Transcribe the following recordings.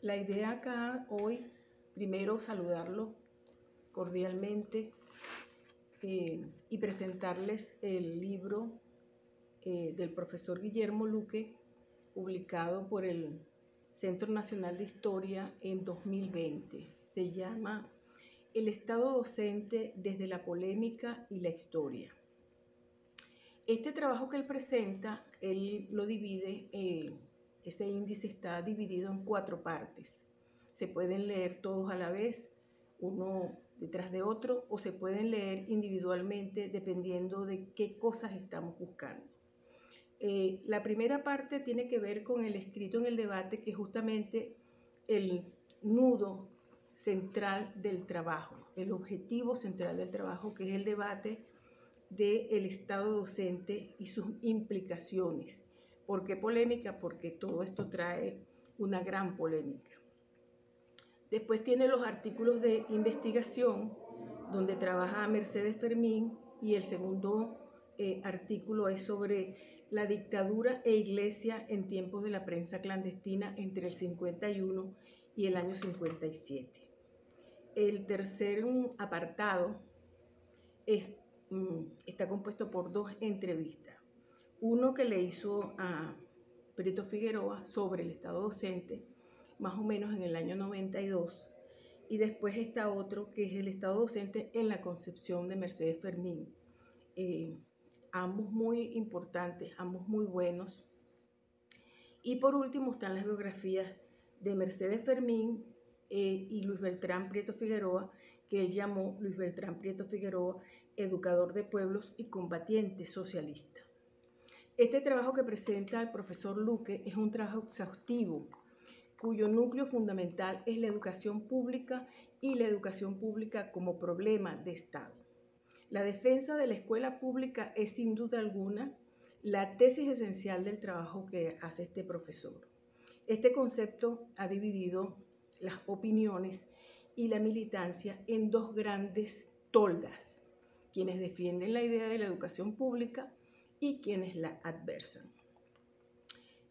La idea acá hoy, primero saludarlo cordialmente y presentarles el libro del profesor Guillermo Luque, publicado por el Centro Nacional de Historia en 2020. Se llama El Estado Docente desde la polémica y la historia. Este trabajo que él presenta, él lo divide, ese índice está dividido en 4 partes. Se pueden leer todos a la vez, uno detrás de otro, o se pueden leer individualmente dependiendo de qué cosas estamos buscando. La primera parte tiene que ver con el escrito en el debate, que es justamente el nudo central del trabajo, el objetivo central del trabajo, que es el debate del Estado docente y sus implicaciones. ¿Por qué polémica? Porque todo esto trae una gran polémica. Después tiene los artículos de investigación, donde trabaja Mercedes Fermín, y el segundo artículo es sobre la dictadura e iglesia en tiempos de la prensa clandestina entre el 51 y el año 57. El tercer apartado está compuesto por 2 entrevistas. Uno que le hizo a Prieto Figueroa sobre el Estado docente, más o menos en el año 92, y después está otro que es el Estado docente en la concepción de Mercedes Fermín. Ambos muy importantes, ambos muy buenos. Y por último están las biografías de Mercedes Fermín y Luis Beltrán Prieto Figueroa, que él llamó Luis Beltrán Prieto Figueroa, educador de pueblos y combatiente socialista. Este trabajo que presenta el profesor Luque es un trabajo exhaustivo, cuyo núcleo fundamental es la educación pública y la educación pública como problema de Estado. La defensa de la escuela pública es sin duda alguna la tesis esencial del trabajo que hace este profesor. Este concepto ha dividido las opiniones y la militancia en 2 grandes toldas, quienes defienden la idea de la educación pública y quienes la adversan.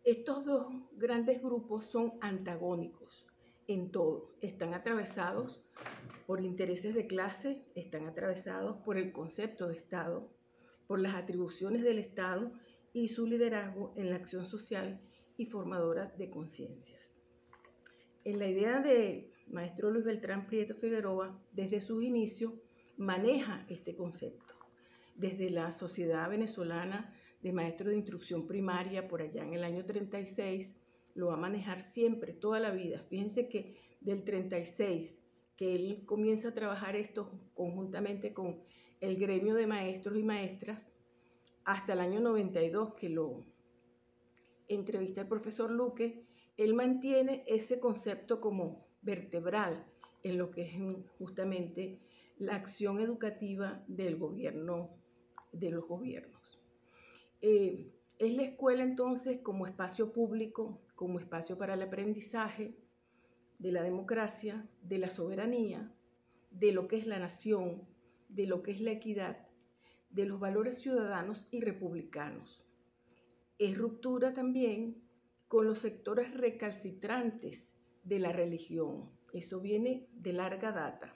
Estos 2 grandes grupos son antagónicos en todo, están atravesados por intereses de clase, están atravesados por el concepto de Estado, por las atribuciones del Estado y su liderazgo en la acción social y formadora de conciencias. En la idea del maestro Luis Beltrán Prieto Figueroa, desde sus inicios, maneja este concepto. Desde la Sociedad Venezolana de Maestros de Instrucción Primaria, por allá en el año 36, lo va a manejar siempre, toda la vida. Fíjense que del 36, que él comienza a trabajar esto conjuntamente con el gremio de maestros y maestras, hasta el año 92, que lo entrevista el profesor Luque, él mantiene ese concepto como vertebral en lo que es justamente la acción educativa del gobierno, de los gobiernos. Es la escuela entonces como espacio público, como espacio para el aprendizaje de la democracia, de la soberanía, de lo que es la nación, de lo que es la equidad, de los valores ciudadanos y republicanos. Es ruptura también con los sectores recalcitrantes de la religión. Eso viene de larga data.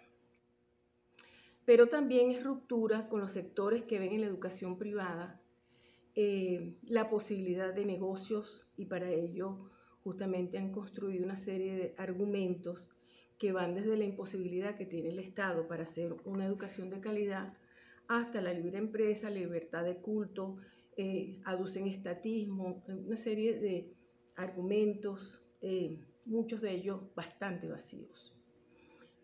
Pero también es ruptura con los sectores que ven en la educación privada la posibilidad de negocios, y para ello justamente han construido una serie de argumentos que van desde la imposibilidad que tiene el Estado para hacer una educación de calidad hasta la libre empresa, la libertad de culto, aducen estatismo, una serie de argumentos, muchos de ellos bastante vacíos.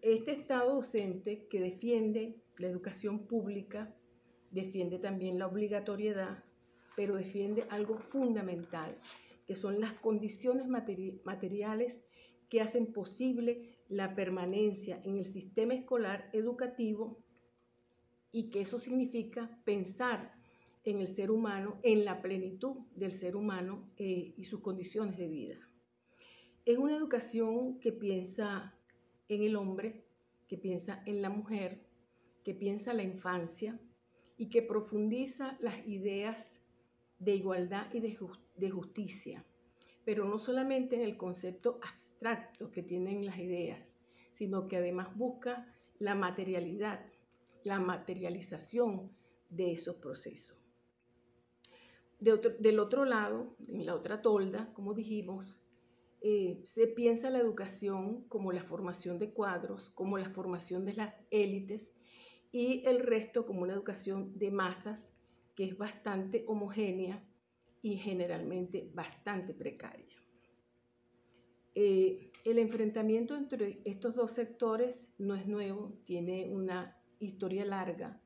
Este Estado docente que defiende la educación pública, defiende también la obligatoriedad, pero defiende algo fundamental, que son las condiciones materiales que hacen posible la permanencia en el sistema escolar educativo, y que eso significa pensar en el ser humano, en la plenitud del ser humano y sus condiciones de vida. Es una educación que piensa en el hombre, que piensa en la mujer, que piensa en la infancia y que profundiza las ideas de igualdad y de justicia. pero no solamente en el concepto abstracto que tienen las ideas, sino que además busca la materialidad, la materialización de esos procesos. Del otro lado, en la otra tolda, como dijimos, se piensa la educación como la formación de cuadros, como la formación de las élites, y el resto como una educación de masas que es bastante homogénea y generalmente bastante precaria. El enfrentamiento entre estos dos sectores no es nuevo, tiene una historia larga,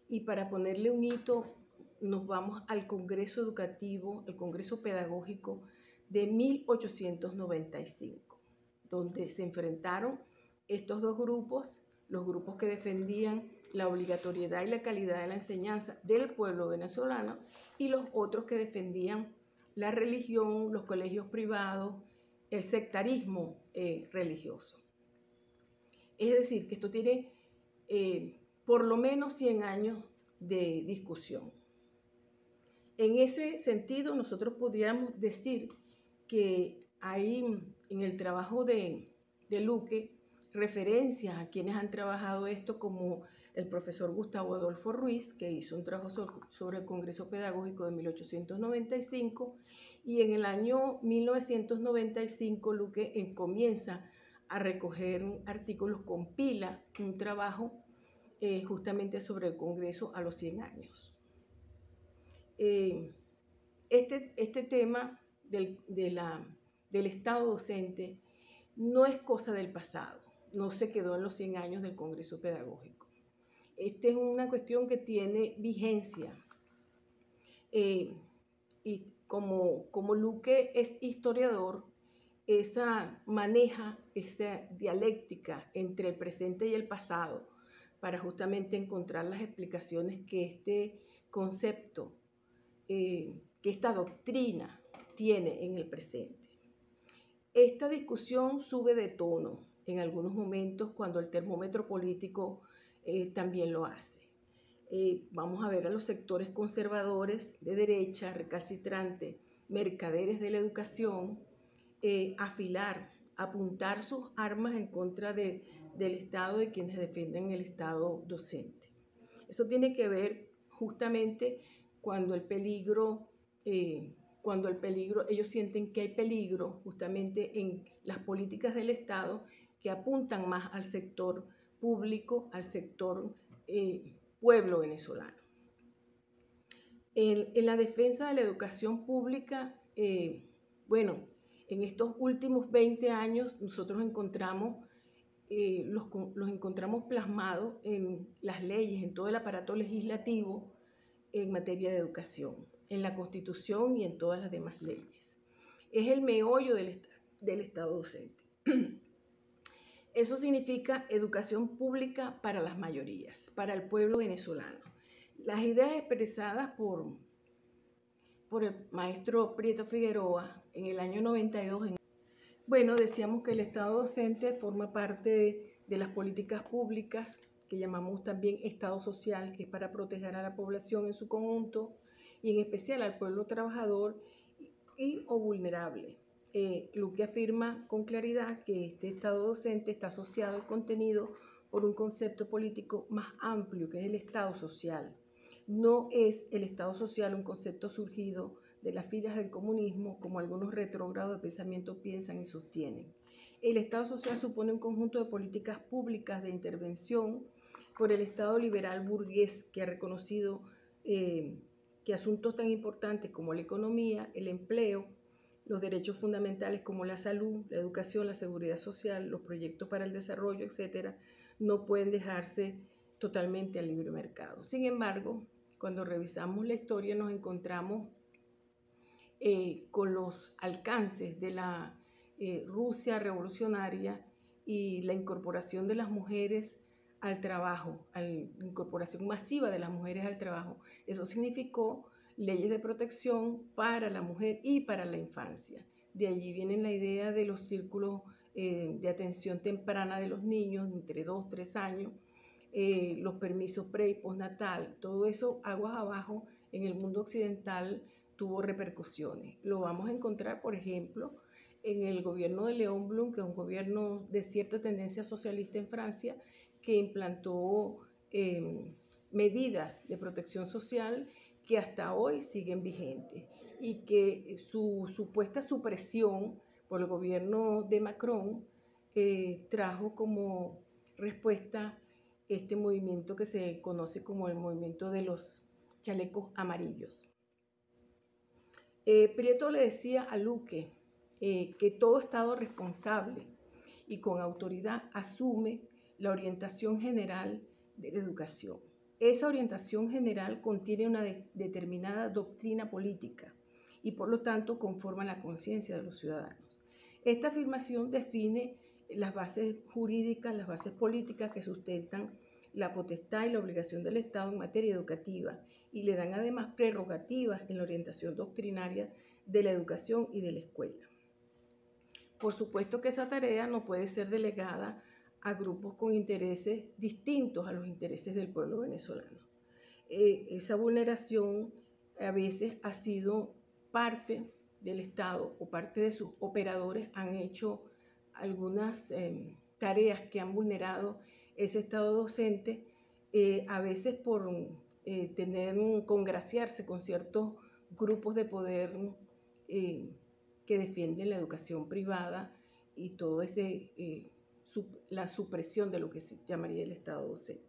y para ponerle un hito nos vamos al Congreso Educativo, el Congreso Pedagógico de 1895, donde se enfrentaron estos dos grupos, los grupos que defendían la obligatoriedad y la calidad de la enseñanza del pueblo venezolano y los otros que defendían la religión, los colegios privados, el sectarismo religioso. Es decir, que esto tiene por lo menos 100 años de discusión. En ese sentido, nosotros podríamos decir que hay en el trabajo de Luque referencias a quienes han trabajado esto, como el profesor Gustavo Adolfo Ruiz, que hizo un trabajo sobre el Congreso Pedagógico de 1895, y en el año 1995 Luque comienza a recoger artículos, compila un trabajo justamente sobre el Congreso a los 100 años. Este tema del Estado docente no es cosa del pasado, no se quedó en los 100 años del Congreso Pedagógico. Esta es una cuestión que tiene vigencia. Y como Luque es historiador, maneja esa dialéctica entre el presente y el pasado para justamente encontrar las explicaciones que este concepto, que esta doctrina tiene en el presente. Esta discusión sube de tono en algunos momentos cuando el termómetro político también lo hace. Vamos a ver a los sectores conservadores de derecha, recalcitrantes, mercaderes de la educación, apuntar sus armas en contra del Estado y quienes defienden el Estado docente. Eso tiene que ver justamente cuando ellos sienten que hay peligro justamente en las políticas del Estado que apuntan más al sector público, al sector pueblo venezolano. En la defensa de la educación pública, en estos últimos 20 años nosotros los encontramos plasmados en las leyes, en todo el aparato legislativo en materia de educación, en la Constitución y en todas las demás leyes. Es el meollo del Estado docente. Eso significa educación pública para las mayorías, para el pueblo venezolano. Las ideas expresadas por el maestro Prieto Figueroa en el año 92. Decíamos que el Estado docente forma parte de las políticas públicas que llamamos también Estado social, que es para proteger a la población en su conjunto y en especial al pueblo trabajador o vulnerable. Luque afirma con claridad que este Estado docente está asociado al contenido por un concepto político más amplio, que es el Estado social. No es el Estado social un concepto surgido de las filas del comunismo, como algunos retrógrados de pensamiento piensan y sostienen. El Estado social supone un conjunto de políticas públicas de intervención por el Estado liberal burgués que ha reconocido que asuntos tan importantes como la economía, el empleo, los derechos fundamentales como la salud, la educación, la seguridad social, los proyectos para el desarrollo, etcétera, no pueden dejarse totalmente al libre mercado. Sin embargo, cuando revisamos la historia nos encontramos con los alcances de la Rusia revolucionaria y la incorporación de las mujeres al trabajo, la incorporación masiva de las mujeres al trabajo. Eso significó leyes de protección para la mujer y para la infancia. De allí viene la idea de los círculos de atención temprana de los niños entre 2 y 3 años, los permisos pre y postnatal, todo eso aguas abajo en el mundo occidental tuvo repercusiones. Lo vamos a encontrar, por ejemplo, en el gobierno de Léon Blum, que es un gobierno de cierta tendencia socialista en Francia, que implantó medidas de protección social que hasta hoy siguen vigentes y que su supuesta supresión por el gobierno de Macron trajo como respuesta este movimiento que se conoce como el movimiento de los chalecos amarillos. Prieto le decía a Luque que todo Estado responsable y con autoridad asume la orientación general de la educación. Esa orientación general contiene una determinada doctrina política y por lo tanto conforma la conciencia de los ciudadanos. Esta afirmación define las bases jurídicas, las bases políticas que sustentan la potestad y la obligación del Estado en materia educativa y le dan además prerrogativas en la orientación doctrinaria de la educación y de la escuela. Por supuesto que esa tarea no puede ser delegada a grupos con intereses distintos a los intereses del pueblo venezolano. Esa vulneración a veces ha sido parte del Estado o parte de sus operadores han hecho algunas tareas que han vulnerado ese Estado docente, a veces por congraciarse con ciertos grupos de poder que defienden la educación privada y todo es la supresión de lo que se llamaría el Estado docente.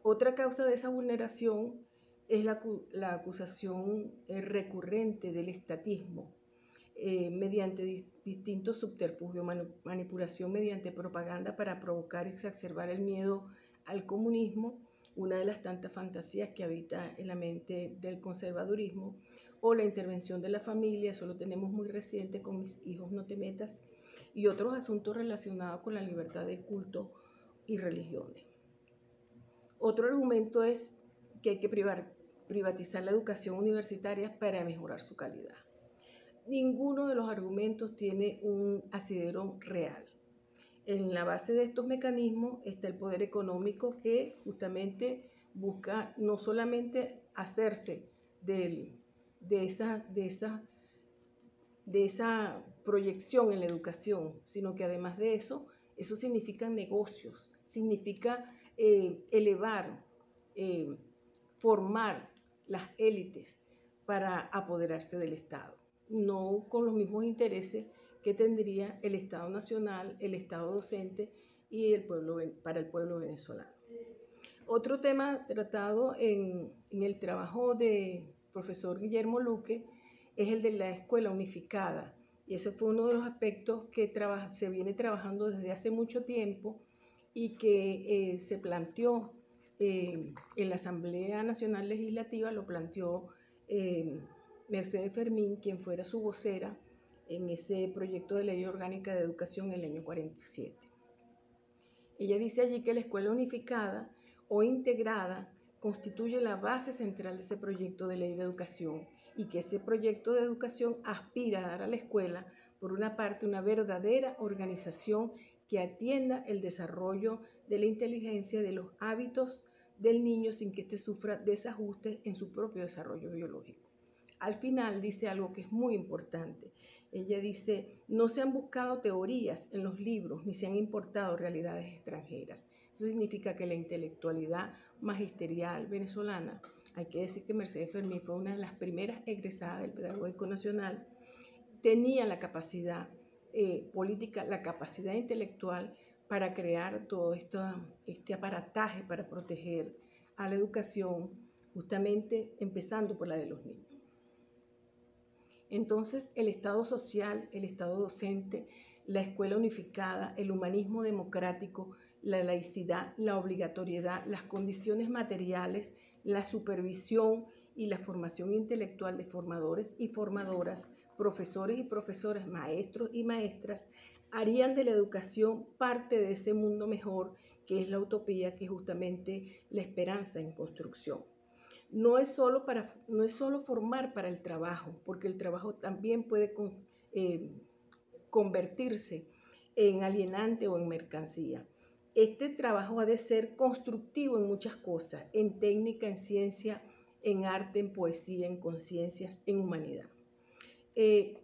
Otra causa de esa vulneración es la acusación recurrente del estatismo mediante distintos subterfugios, manipulación mediante propaganda para provocar y exacerbar el miedo al comunismo, una de las tantas fantasías que habita en la mente del conservadurismo, o la intervención de la familia, eso lo tenemos muy reciente con Mis hijos no te metas, y otros asuntos relacionados con la libertad de culto y religiones. Otro argumento es que hay que privatizar la educación universitaria para mejorar su calidad. Ninguno de los argumentos tiene un asidero real. En la base de estos mecanismos está el poder económico que justamente busca no solamente hacerse de esa proyección en la educación, sino que además de eso significa negocios, significa elevar, formar las élites para apoderarse del Estado, no con los mismos intereses que tendría el Estado nacional, el Estado docente y para el pueblo venezolano. Otro tema tratado en el trabajo del profesor Guillermo Luque es el de la escuela unificada, y ese fue uno de los aspectos que se viene trabajando desde hace mucho tiempo y que se planteó en la Asamblea Nacional Legislativa, lo planteó Mercedes Fermín, quien fuera su vocera en ese proyecto de ley orgánica de educación en el año 47. Ella dice allí que la escuela unificada o integrada constituye la base central de ese proyecto de ley de educación y que ese proyecto de educación aspira a dar a la escuela, por una parte, una verdadera organización que atienda el desarrollo de la inteligencia, de los hábitos del niño sin que éste sufra desajustes en su propio desarrollo biológico. Al final dice algo que es muy importante. Ella dice, no se han buscado teorías en los libros ni se han importado realidades extranjeras. Eso significa que la intelectualidad magisterial venezolana, hay que decir que Mercedes Fermín fue una de las primeras egresadas del Pedagógico Nacional, tenía la capacidad política, la capacidad intelectual para crear todo este aparataje para proteger a la educación, justamente empezando por la de los niños. Entonces, el Estado social, el Estado docente, la escuela unificada, el humanismo democrático, la laicidad, la obligatoriedad, las condiciones materiales, la supervisión y la formación intelectual de formadores y formadoras, profesores y profesoras, maestros y maestras, harían de la educación parte de ese mundo mejor que es la utopía, que es justamente la esperanza en construcción. No es solo formar para el trabajo, porque el trabajo también puede convertirse en alienante o en mercancía. Este trabajo ha de ser constructivo en muchas cosas, en técnica, en ciencia, en arte, en poesía, en conciencias, en humanidad.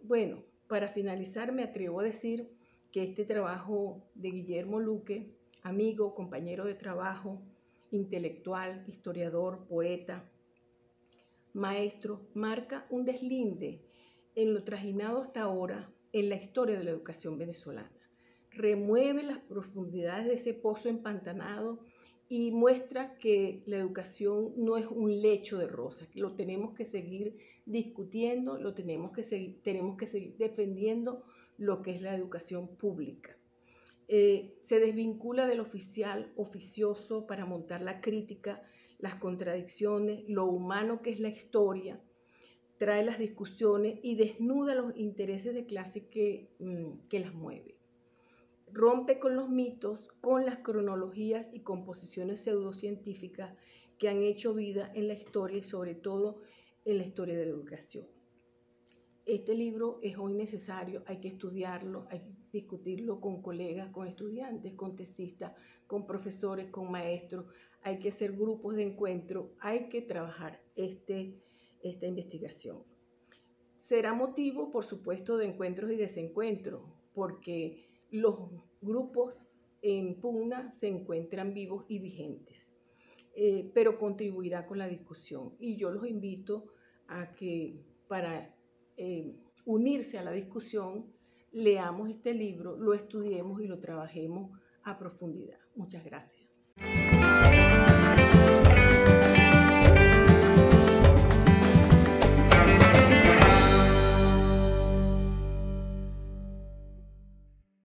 Bueno, para finalizar me atrevo a decir que este trabajo de Guillermo Luque, amigo, compañero de trabajo, intelectual, historiador, poeta, maestro, marca un deslinde en lo trajinado hasta ahora en la historia de la educación venezolana. Remueve las profundidades de ese pozo empantanado y muestra que la educación no es un lecho de rosas, que lo tenemos que seguir discutiendo, tenemos que seguir defendiendo lo que es la educación pública. Se desvincula del oficial oficioso para montar la crítica, las contradicciones, lo humano que es la historia, trae las discusiones y desnuda los intereses de clase que las mueve. Rompe con los mitos, con las cronologías y composiciones pseudocientíficas que han hecho vida en la historia y sobre todo en la historia de la educación. Este libro es hoy necesario, hay que estudiarlo, hay que discutirlo con colegas, con estudiantes, con tesistas, con profesores, con maestros, hay que hacer grupos de encuentro, hay que trabajar esta investigación. Será motivo, por supuesto, de encuentros y desencuentros, porque los grupos en pugna se encuentran vivos y vigentes, pero contribuirá con la discusión. Y yo los invito a que para unirse a la discusión, leamos este libro, lo estudiemos y lo trabajemos a profundidad. Muchas gracias.